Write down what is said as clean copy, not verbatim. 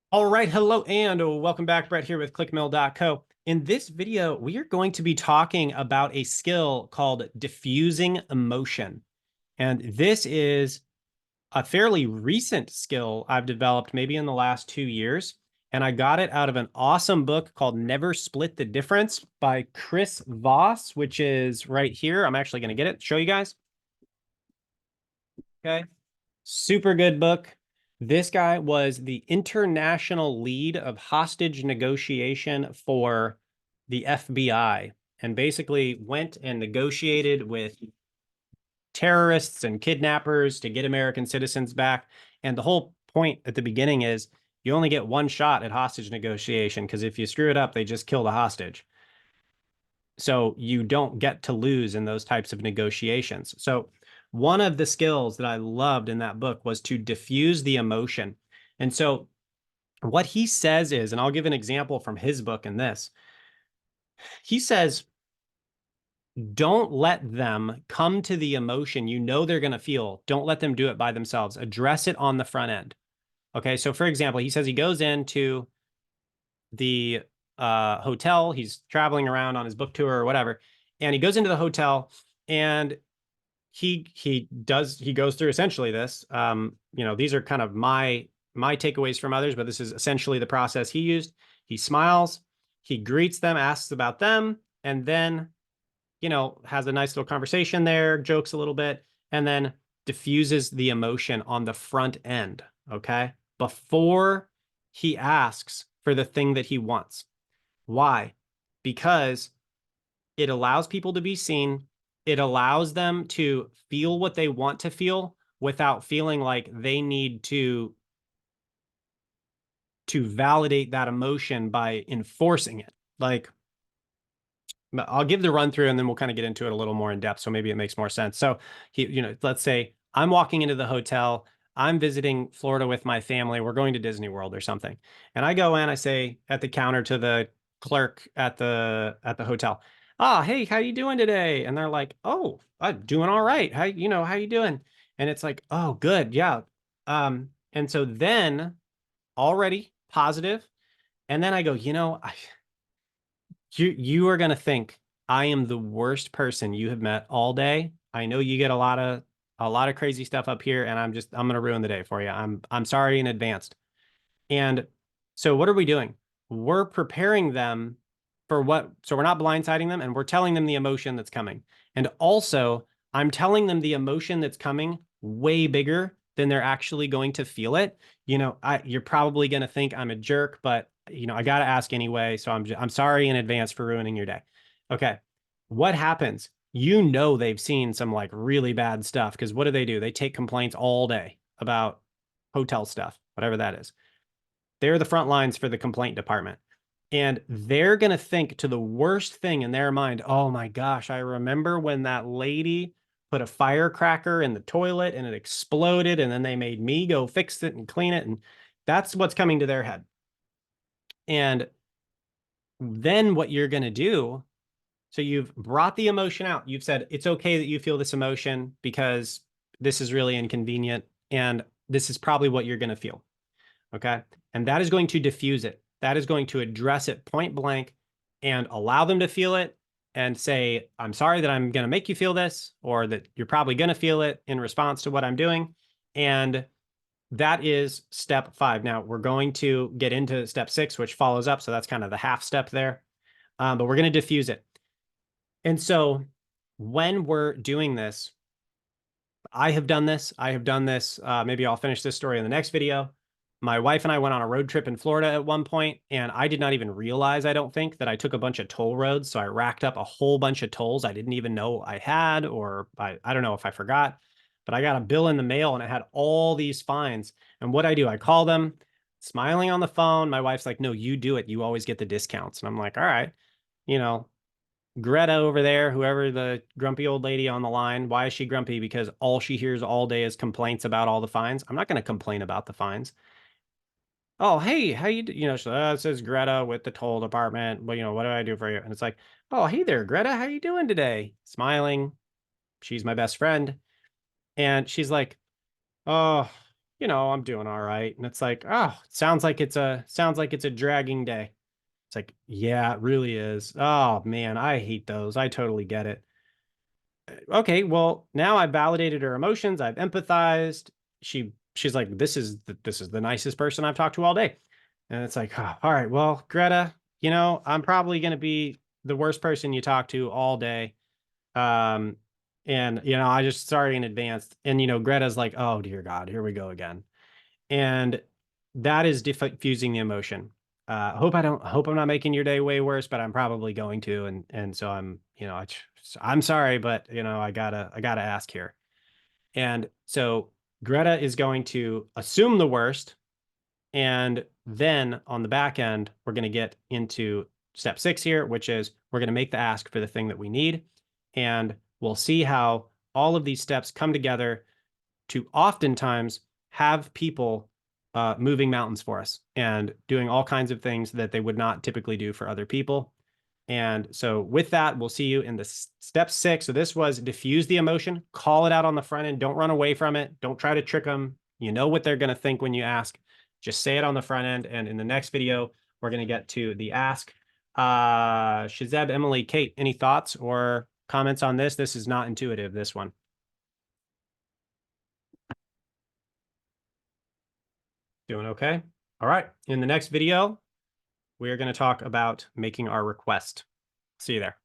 All right, hello and welcome back. Brett here with clickmill.co. In this video, we are going to be talking about a skill called diffusing emotion. And this is a fairly recent skill I've developed maybe in the last 2 years. And I got it out of an awesome book called Never Split the Difference by Chris Voss, which is right here. I'm actually going to get it, show you guys. Okay. Super good book. This guy was the international lead of hostage negotiation for the FBI and basically went and negotiated with terrorists and kidnappers to get American citizens back. And the whole point at the beginning is you only get one shot at hostage negotiation because if you screw it up, they just kill the hostage. So you don't get to lose in those types of negotiations. So one of the skills that I loved in that book was to diffuse the emotion. And so what he says is, and I'll give an example from his book in this. He says, don't let them come to the emotion you know they're going to feel. Don't let them do it by themselves. Address it on the front end. Okay. So for example, he says he goes into the hotel. He's traveling around on his book tour or whatever. And he goes into the hotel and he goes through essentially this. These are kind of my takeaways from others, but this is essentially the process he used. He smiles, he greets them, asks about them, and then has a nice little conversation there, jokes a little bit, and then diffuses the emotion on the front end. Okay, before he asks for the thing that he wants. Why? Because it allows people to be seen. It allows them to feel what they want to feel without feeling like they need to validate that emotion by enforcing it. Like, I'll give the run through and then we'll kind of get into it a little more in depth. So maybe it makes more sense. So let's say I'm walking into the hotel. I'm visiting Florida with my family. We're going to Disney World or something. And I go in, I say at the counter to the clerk at the hotel, hey, how you doing today? And they're like, oh, I'm doing all right. How you doing? And it's like, oh, good. Yeah. And so then already positive. And then I go, you are going to think I am the worst person you have met all day. I know you get a lot of crazy stuff up here and I'm going to ruin the day for you. I'm sorry in advance. And so what are we doing? We're preparing them for what, so we're not blindsiding them and we're telling them the emotion that's coming. And also, I'm telling them the emotion that's coming way bigger than they're actually going to feel it. You're probably going to think I'm a jerk, but I got to ask anyway. So I'm sorry in advance for ruining your day. Okay. What happens? They've seen some like really bad stuff because what do? They take complaints all day about hotel stuff, whatever that is. They're the front lines for the complaint department. And they're going to think to the worst thing in their mind. Oh my gosh, I remember when that lady put a firecracker in the toilet and it exploded. And then they made me go fix it and clean it. And that's what's coming to their head. And then what you're going to do, so you've brought the emotion out. You've said, it's okay that you feel this emotion because this is really inconvenient. And this is probably what you're going to feel. Okay. And that is going to diffuse it. That is going to address it point blank and allow them to feel it and say, I'm sorry that I'm going to make you feel this, or that you're probably going to feel it in response to what I'm doing. And that is step 5. Now we're going to get into step 6, which follows up. So that's kind of the half step there. But we're going to diffuse it. And so when we're doing this, I have done this. Maybe I'll finish this story in the next video. My wife and I went on a road trip in Florida at one point, and I did not even realize, I don't think, that I took a bunch of toll roads. So I racked up a whole bunch of tolls I didn't even know I had, or I don't know if I forgot, but I got a bill in the mail and it had all these fines. And what I do, I call them, smiling on the phone. My wife's like, no, you do it. You always get the discounts. And I'm like, all right, you know, Greta over there, whoever the grumpy old lady on the line, why is she grumpy? Because all she hears all day is complaints about all the fines. I'm not going to complain about the fines. Oh, hey, how you, it says Greta with the toll department. Well, what do I do for you? And it's like, oh, hey there, Greta, how you doing today? Smiling. She's my best friend. And she's like, oh, I'm doing all right. And it's like, oh, sounds like it's a dragging day. It's like, yeah, it really is. Oh man, I hate those. I totally get it. Okay, well, now I've validated her emotions. I've empathized. She's like, this is the nicest person I've talked to all day. And it's like, oh, all right, well, Greta, I'm probably gonna be the worst person you talk to all day. Um, and I just sorry in advance. And Greta's like, oh dear God, here we go again. And that is diffusing the emotion. Hope I'm not making your day way worse, but I'm probably going to. And so I'm sorry, but I gotta ask here. And so Greta is going to assume the worst. And then on the back end, we're going to get into step 6 here, which is we're going to make the ask for the thing that we need. And we'll see how all of these steps come together to oftentimes have people moving mountains for us and doing all kinds of things that they would not typically do for other people. And so with that, we'll see you in the step 6. So this was diffuse the emotion, call it out on the front end. Don't run away from it. Don't try to trick them. You know what they're going to think when you ask. Just say it on the front end. And in the next video, we're going to get to the ask. Shazeb, Emily, Kate, any thoughts or comments on this? This is not intuitive, this one. Doing okay? All right. In the next video, we are going to talk about making our request. See you there.